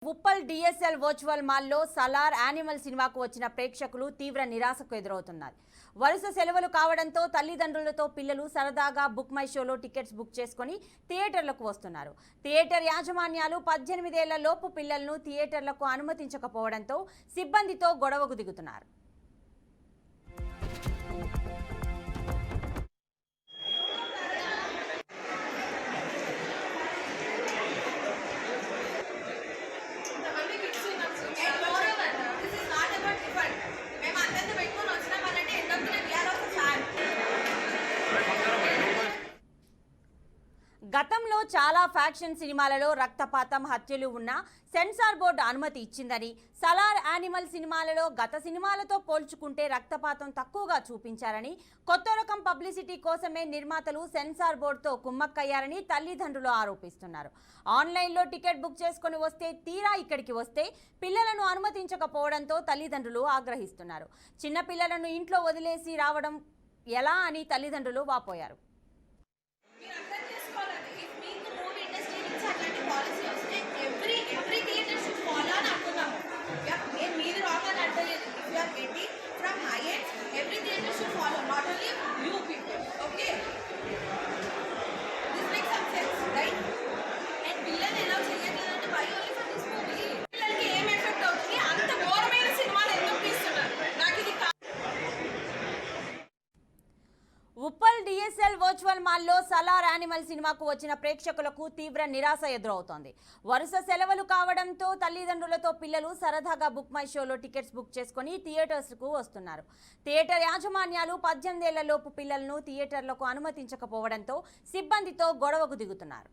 Uppal DSL virtual మాల్లో Salaar animal సినిమాకు వచ్చిన ప్రేక్షకులు తీవ్ర నిరాశకు ఎదురవుతున్నారు. వరుస సెలవులు కావడంతో తల్లిదండ్రులతో పిల్లలు సరదాగా బుక్ మై షోలో టికెట్స్ బుక్ చేసుకుని థియేటర్లకు వస్తున్నారు. థియేటర్ యాజమాన్యాలు 18 ఏళ్ల లోపు పిల్లలను థియేటర్లకు అనుమతించకపోవడంతో సిబ్బందితో గొడవకు దిగుతున్నారు. గతంలో చాలా ఫ్యాక్షన్ సినిమాలలో రక్తపాతం, హత్యలు ఉన్న సెన్సార్ బోర్డు అనుమతి ఇచ్చిందని, సలార్ యానిమల్ సినిమాలలో గత సినిమాలతో పోల్చుకుంటే రక్తపాతం తక్కువగా చూపించారని, కొత్త రకం పబ్లిసిటీ కోసమే నిర్మాతలు సెన్సార్ బోర్డుతో కుమ్మక్కయ్యారని తల్లిదండ్రులు ఆరోపిస్తున్నారు. ఆన్లైన్లో టికెట్ బుక్ చేసుకుని వస్తే తీరా ఇక్కడికి వస్తే పిల్లలను అనుమతించకపోవడంతో తల్లిదండ్రులు ఆగ్రహిస్తున్నారు. చిన్న పిల్లలను ఇంట్లో వదిలేసి రావడం ఎలా అని తల్లిదండ్రులు వాపోయారు. ఉప్పల్ డిఎస్ఎల్ వర్చువల్ మాల్లో సలార్ యానిమల్ సినిమాకు వచ్చిన ప్రేక్షకులకు తీవ్ర నిరాశ ఎదురవుతోంది. వరుస సెలవులు కావడంతో తల్లిదండ్రులతో పిల్లలు సరదాగా బుక్ మై షోలో టికెట్స్ బుక్ చేసుకుని థియేటర్స్కు వస్తున్నారు. థియేటర్ యాజమాన్యాలు 18 ఏళ్ల లోపు పిల్లలను థియేటర్లకు అనుమతించకపోవడంతో సిబ్బందితో గొడవకు దిగుతున్నారు.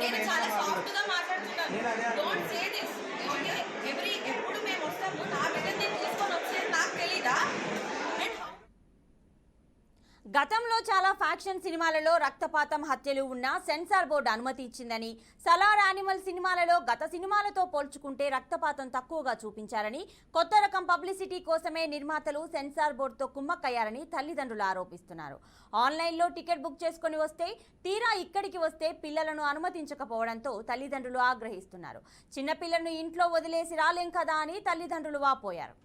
నేను చాలా సాఫ్ట్ గా మాట్లాడుతున్నాను. Don't say this. ఎప్పుడు మేము వస్తాము నా బిడ్డని తీసుకొని వచ్చేది నాకు తెలీదా? గతంలో చాలా ఫ్యాక్షన్ సినిమాలలో రక్తపాతం, హత్యలు ఉన్న సెన్సార్ బోర్డు అనుమతి ఇచ్చిందని, సలార్ యానిమల్ సినిమాలలో గత సినిమాలతో పోల్చుకుంటే రక్తపాతం తక్కువగా చూపించారని, కొత్త రకం పబ్లిసిటీ కోసమే నిర్మాతలు సెన్సార్ బోర్డుతో కుమ్మక్కయ్యారని తల్లిదండ్రులు ఆరోపిస్తున్నారు. ఆన్లైన్లో టికెట్ బుక్ చేసుకుని వస్తే తీరా ఇక్కడికి వస్తే పిల్లలను అనుమతించకపోవడంతో తల్లిదండ్రులు ఆగ్రహిస్తున్నారు. చిన్నపిల్లలను ఇంట్లో వదిలేసి రాలేం కదా అని తల్లిదండ్రులు వాపోయారు.